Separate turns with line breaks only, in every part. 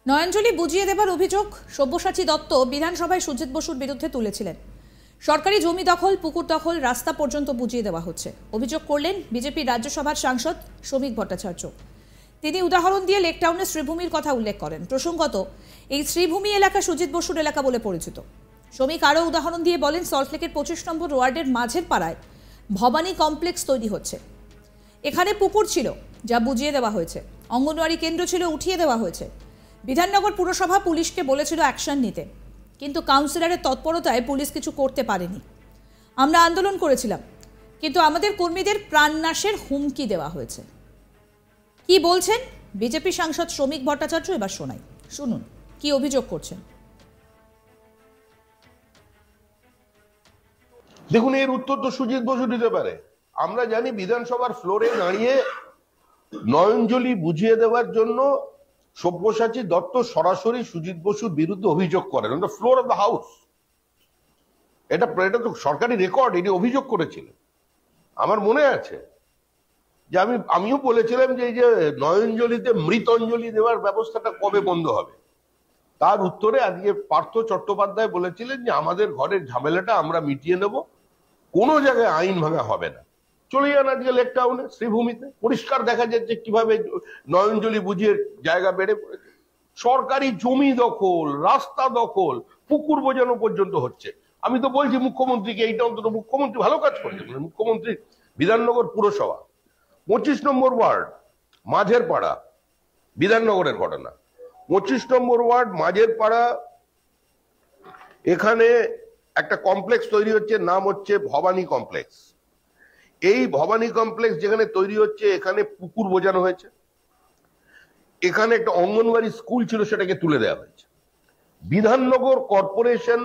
নয়নজলি বুঝিয়ে দেবার অভিযোগ সব্যসাচী দত্ত বিধানসভায় সুজিত বসুর বিরুদ্ধে তুলেছিলেন। সরকারি জমি দখল, পুকুর দখল, রাস্তা পর্যন্ত বুঝিয়ে দেওয়া হচ্ছে, অভিযোগ করলেন বিজেপি রাজ্যসভার সাংসদ শ্রমিক ভট্টাচার্য। তিনি উদাহরণ দিয়ে লেকটাউনের শ্রীভূমির কথা উল্লেখ করেন। প্রসঙ্গত, এই শ্রীভূমি এলাকা সুজিত বসুর এলাকা বলে পরিচিত। শ্রমিক আরও উদাহরণ দিয়ে বলেন, সল্টলেকের 25 নম্বর ওয়ার্ডের মাঝের পাড়ায় ভবানী কমপ্লেক্স তৈরি হচ্ছে। এখানে পুকুর ছিল, যা বুঝিয়ে দেওয়া হয়েছে। অঙ্গনওয়াড়ি কেন্দ্র ছিল, উঠিয়ে দেওয়া হয়েছে। বিধাননগর পুরসভা পুলিশকে বলেছিল অ্যাকশন নিতে, কিন্তু কাউন্সিলরের তৎপরতায় পুলিশ কিছু করতে পারেনি। আমরা আন্দোলন করেছিলাম, কিন্তু আমাদের কর্মীদের প্রাণনাশের হুমকি দেওয়া হয়েছে। কি বলছেন বিজেপি সাংসদ শ্রমিক ভট্টাচার্য, এবার শোনাই, শুনুন কি অভিযোগ করছেন।
দেখুন, এর উত্তর তো সুজিত বসু দিতে পারে। আমরা জানি বিধানসভার ফ্লোরে দাঁড়িয়ে নয়নজলি বুঝিয়ে দেওয়ার জন্য সব্যসাচী দত্ত সরাসরি সুজিত বসুর বিরুদ্ধে অভিযোগ করেন on the floor of the house. এটা তো সরকারি রেকর্ড, এটি অভিযোগ করেছিলেন। আমার মনে আছে যে আমিও বলেছিলাম যে এই যে নয়নজলিতে মৃতঞ্জলি দেওয়ার ব্যবস্থাটা কবে বন্ধ হবে। তার উত্তরে আজকে পার্থ চট্টোপাধ্যায় বলেছিলেন যে আমাদের ঘরের ঝামেলাটা আমরা মিটিয়ে নেব, কোনো জায়গায় আইন ভাঙা হবে না। চলে যান আজকে লেকটাউনে, শ্রীভূমিতে, পরিষ্কার দেখা যাচ্ছে কিভাবে নয়নজলি বুঝিয়ে জায়গা বেড়ে পড়েছে। সরকারি জমি দখল, রাস্তা দখল, পুকুর বোঝানো পর্যন্ত হচ্ছে। আমি তো বলছি মুখ্যমন্ত্রীকে, এইটা অন্তত মুখ্যমন্ত্রী ভালো কাজ করেছে। মুখ্যমন্ত্রী বিধাননগর পুরসভা 25 নম্বর ওয়ার্ড মাঝের পাড়া, বিধাননগরের ঘটনা, 25 নম্বর ওয়ার্ড মাঝের পাড়া, এখানে একটা কমপ্লেক্স তৈরি হচ্ছে, নাম হচ্ছে ভবানী কমপ্লেক্স। এই ভবানী কমপ্লেক্স যেখানে তৈরি হচ্ছে, এখানে পুকুর বোঝানো হয়েছে। এখানে একটা অঙ্গনওয়াড়ি স্কুল ছিল, সেটাকে তুলে দেওয়া হয়েছে। বিধাননগর কর্পোরেশন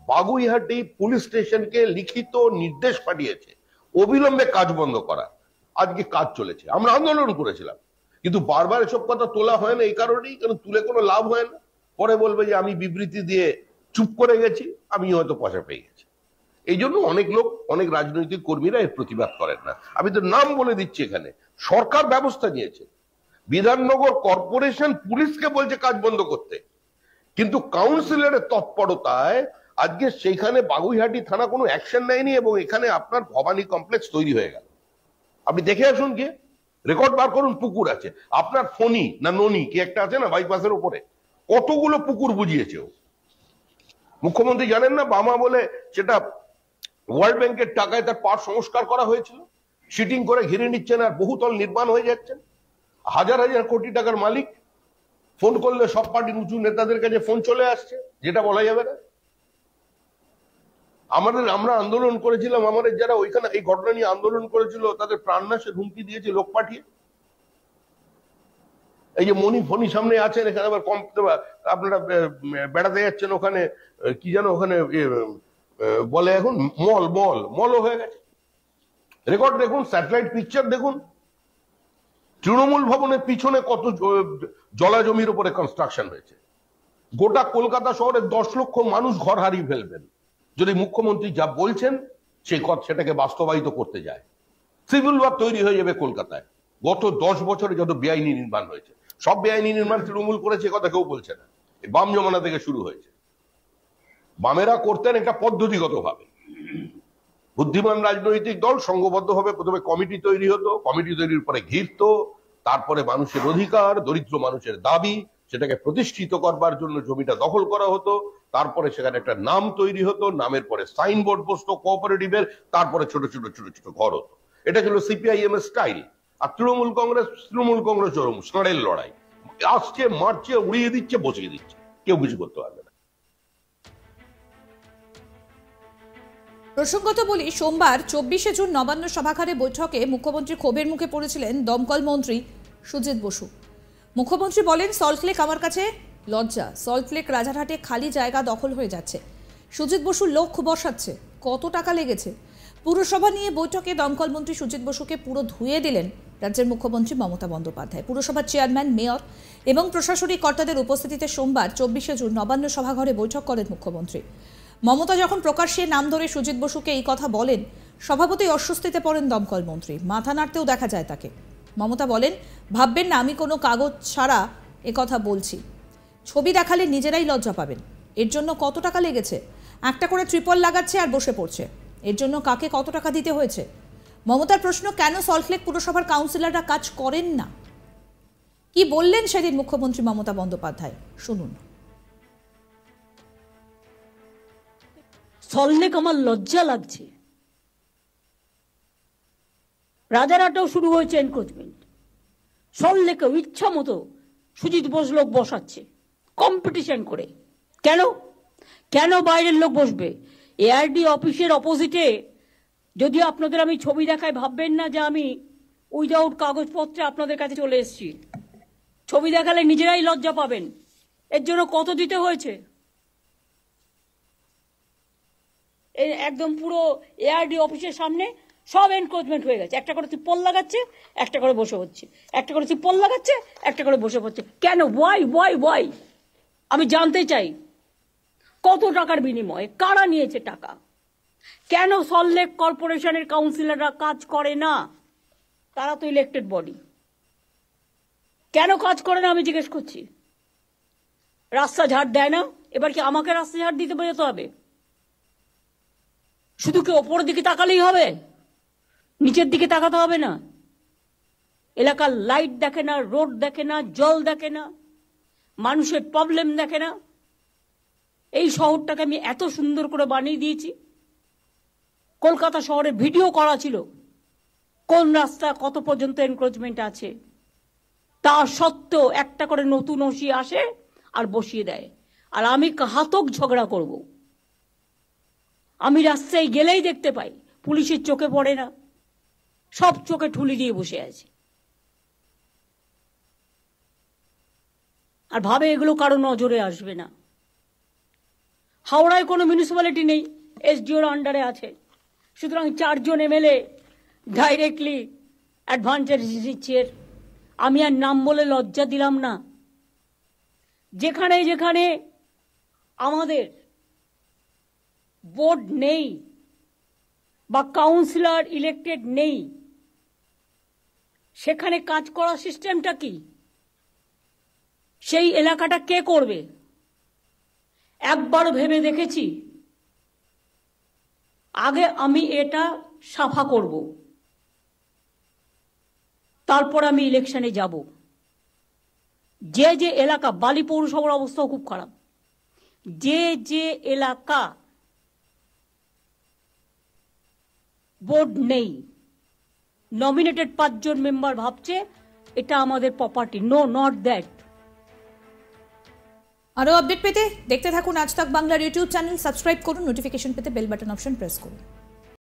বাগুইহাটি পুলিশ স্টেশনকে লিখিত নির্দেশ পাঠিয়েছে অবিলম্বে কাজ বন্ধ করা। আজকে কাজ চলেছে। আমরা আন্দোলন করেছিলাম, কিন্তু বারবার এসব কথা তোলা হয় না এই কারণেই, কারণ তুলে কোনো লাভ হয় না। পরে বলবে যে আমি বিবৃতি দিয়ে চুপ করে গেছি, আমি হয়তো পয়সা পেয়ে গেছি। এই জন্য অনেক লোক, অনেক রাজনৈতিক কর্মীরা এর প্রতিবাদ করেন না। আমি তো নাম বলে দিচ্ছি, এখানে সরকার ব্যবস্থা নিয়েছে। বিধাননগর কর্পোরেশন পুলিশকে বলছে কাজ বন্ধ করতে, কিন্তু কাউন্সিলরের তৎপরতায় আজকে সেইখানে বাগুইহাটি থানা কোনো অ্যাকশন নেয়নি, এবং এখানে আপনার ভবানী কমপ্লেক্স তৈরি হয়ে গেল। আপনি দেখে আসুন, গিয়ে রেকর্ড বার করুন। পুকুর আছে আপনার, ফণি না ননি কি একটা আছে না বাইপাসের উপরে, কতগুলো পুকুর বুঝিয়েছে ও। মুখ্যমন্ত্রী জানেন না, বামা বলে সেটা ওয়ার্ল্ড ব্যাংকের টাকায় তার পার সংস্কার করা হয়েছিল, সিটিং করে ঘিরে নিচ্ছেন আর বহুতল নির্মাণ হয়ে যাচ্ছেন। হাজার হাজার কোটি টাকার মালিক। ফোন করলে সব পার্টির উঁচু নেতাদের কাছে ফোন চলে আসছে, যেটা বলা যাবে না। আমরা আন্দোলন করেছিলাম, আমাদের যারা ওইখানে এই ঘটনা নিয়ে আন্দোলন করেছিল তাদের প্রাণনাশের হুমকি দিয়েছে লোক পাঠিয়ে। এই যে মনি ফনি সামনে আছেন, এখানে আবার কম আপনারা বেড়াতে যাচ্ছেন, ওখানে কি যেন ওখানে বলে এখন মলও হয়ে গেছে। রেকর্ড দেখুন, স্যাটেলাইট পিকচার দেখুন। তৃণমূল ভবনের পিছনে কত জলা জমির উপরে কনস্ট্রাকশন হয়েছে। গোটা কলকাতা শহরে 10 লক্ষ মানুষ ঘর হারিয়ে ফেলবেন যদি মুখ্যমন্ত্রী যা বলছেন সেটাকে বাস্তবায়িত করতে যায়। সিভিল ওয়ার তৈরি হয়ে যাবে কলকাতায়। গত 10 বছরে যত বেআইনি নির্মাণ হয়েছে, সব বেআইনি নির্মাণ তৃণমূল করেছে, কথা কেউ বলছে না। বাম জমানা থেকে শুরু হয়েছে। বামেরা করতেন এটা পদ্ধতিগত ভাবে। বুদ্ধিমান রাজনৈতিক দল সংঘবদ্ধভাবে প্রথমে কমিটি তৈরি হতো, কমিটি তৈরির পরে ঘিরত, তারপরে মানুষের অধিকার, দরিদ্র মানুষের দাবি, সেটাকে প্রতিষ্ঠিত করবার জন্য জমিটা দখল করা হতো। তারপরে সেখানে একটা নাম তৈরি হতো, নামের পরে সাইনবোর্ড বসতো কোঅপারেটিভের, তারপরে ছোট ছোট ঘর হতো। এটা ছিল সিপিআইএম এর স্টাইল। আর তৃণমূল কংগ্রেস ষাঁড়ের লড়াই, আসছে মারছে, উড়িয়ে দিচ্ছে, বসিয়ে দিচ্ছে, কেউ কিছু করতে পারবে না।
প্রসঙ্গত বলি, সোমবার 24শে জুন নবান্ন সভাঘরে বৈঠকে মুখ্যমন্ত্রী ক্ষোভের মুখে পড়েছিলেন দমকল মন্ত্রী সুজিত বসু। মুখ্যমন্ত্রী বলেন, সল্টলেক আমার কাছে লজ্জা। সল্টলেক রাজারহাটে খালি জায়গা দখল হয়ে যাচ্ছে, সুজিত বসু লোক বসাচ্ছে, কত টাকা লেগেছে। পুরসভা নিয়ে বৈঠকে দমকল মন্ত্রী সুজিত বসুকে পুরো ধুয়ে দিলেন রাজ্যের মুখ্যমন্ত্রী মমতা বন্দ্যোপাধ্যায়। পুরসভার চেয়ারম্যান, মেয়র এবং প্রশাসনিক কর্তাদের উপস্থিতিতে সোমবার 24শে জুন নবান্ন সভাঘরে বৈঠক করেন মুখ্যমন্ত্রী। মমতা যখন প্রকাশ্যে নাম ধরে সুজিত বসুকে এই কথা বলেন, স্বভাবতই অস্বস্তিতে পড়েন দমকল মন্ত্রী। মাথা নাড়তেও দেখা যায় তাকে। মমতা বলেন, ভাববেন না আমি কোনো কাগজ ছাড়া একথা বলছি। ছবি দেখালে নিজেরাই লজ্জা পাবেন। এর জন্য কত টাকা লেগেছে? একটা করে ট্রিপল লাগাচ্ছে আর বসে পড়ছে। এর জন্য কাকে কত টাকা দিতে হয়েছে? মমতার প্রশ্ন, কেন সল্টলেক পুরসভার কাউন্সিলররা কাজ করেন না? কি বললেন সেদিন মুখ্যমন্ত্রী মমতা বন্দ্যোপাধ্যায়, শুনুন।
সল্টলেক আমার লজ্জা লাগছে। রাজারহাটেও শুরু হয়েছে এনক্রোচমেন্ট, সল্টলেকেও ইচ্ছা মতো সুজিত বোস লোক বসাচ্ছে কম্পিটিশন করে। কেন কেন বাইরের লোক বসবে? এআরডি অফিসের অপোজিটে, যদি আপনাদের আমি ছবি দেখাই ভাববেন না যে আমি উইদাউট কাগজপত্রে আপনাদের কাছে চলে এসেছি। ছবি দেখালে নিজেরাই লজ্জা পাবেন। এর জন্য কত দিতে হয়েছে? একদম পুরো এআরডি অফিসের সামনে সব এনক্রোচমেন্ট হয়ে গেছে। একটা করে ত্রিপল লাগাচ্ছে, একটা করে বসে হচ্ছে, একটা করে ত্রিপল লাগাচ্ছে, একটা করে বসে হচ্ছে। কেন? ওয়াই? আমি জানতে চাই কত টাকার বিনিময়ে, কারা নিয়েছে টাকা? কেন সল্টলেক কর্পোরেশনের কাউন্সিলররা কাজ করে না? তারা তো ইলেক্টেড বডি। কেন কাজ করে না আমি জিজ্ঞেস করছি। রাস্তা ঝাড় দেয় না, এবার কি আমাকে রাস্তা ঝাড় দিতে যেতে হবে? শুধু কি ওপরের দিকে তাকালেই হবে? নিচের দিকে তাকাতে হবে না? এলাকার লাইট দেখে না, রোড দেখে না, জল দেখে না, মানুষের প্রবলেম দেখে না? এই শহরটাকে আমি এত সুন্দর করে বানিয়ে দিয়েছি। কলকাতা শহরে ভিডিও করা ছিল কোন রাস্তা কত পর্যন্ত এনক্রোচমেন্ট আছে। তা সত্ত্বেও একটা করে নতুন ওসি আসে আর বসিয়ে দেয়। আর আমি ঘাতক ঝগড়া করব। আমি রাস্তায় গেলেই দেখতে পাই পুলিশের চোখে পড়ে না, সব চোখে ঠুলি দিয়ে বসে আছে আর ভাবে এগুলো কারো নজরে আসবে না। হাওড়ায় কোনো মিউনিসিপ্যালিটি নেই, এসডিওর আন্ডারে আছে, সুতরাং 4 জন এমএলএ ডাইরেক্টলি অ্যাডভান্টেজ দিচ্ছে। আমি আর নাম বলে লজ্জা দিলাম না। যেখানে যেখানে আমাদের বোর্ড নেই বা কাউন্সিলর ইলেক্টেড নেই, সেখানে কাজ করার সিস্টেমটা কি? সেই এলাকাটা কে করবে? একবার ভেবে দেখেছি, আগে আমি এটা সাফা করব, তারপর আমি ইলেকশনে যাব। যে যে এলাকা, বালি পৌরসভার অবস্থাও খুব খারাপ, যে যে এলাকা বোর্ড নেই, নমিনেটেড 5 জন মেম্বার ভাবছে এটা আমাদের প্রপার্টি। No, not that.
আরো আপডেট পেতে দেখতে থাকুন আজ তাক বাংলার ইউটিউব চ্যানেল, সাবস্ক্রাইব করুন, নোটিফিকেশন পেতে বেল বাটন অপশন প্রেস করুন।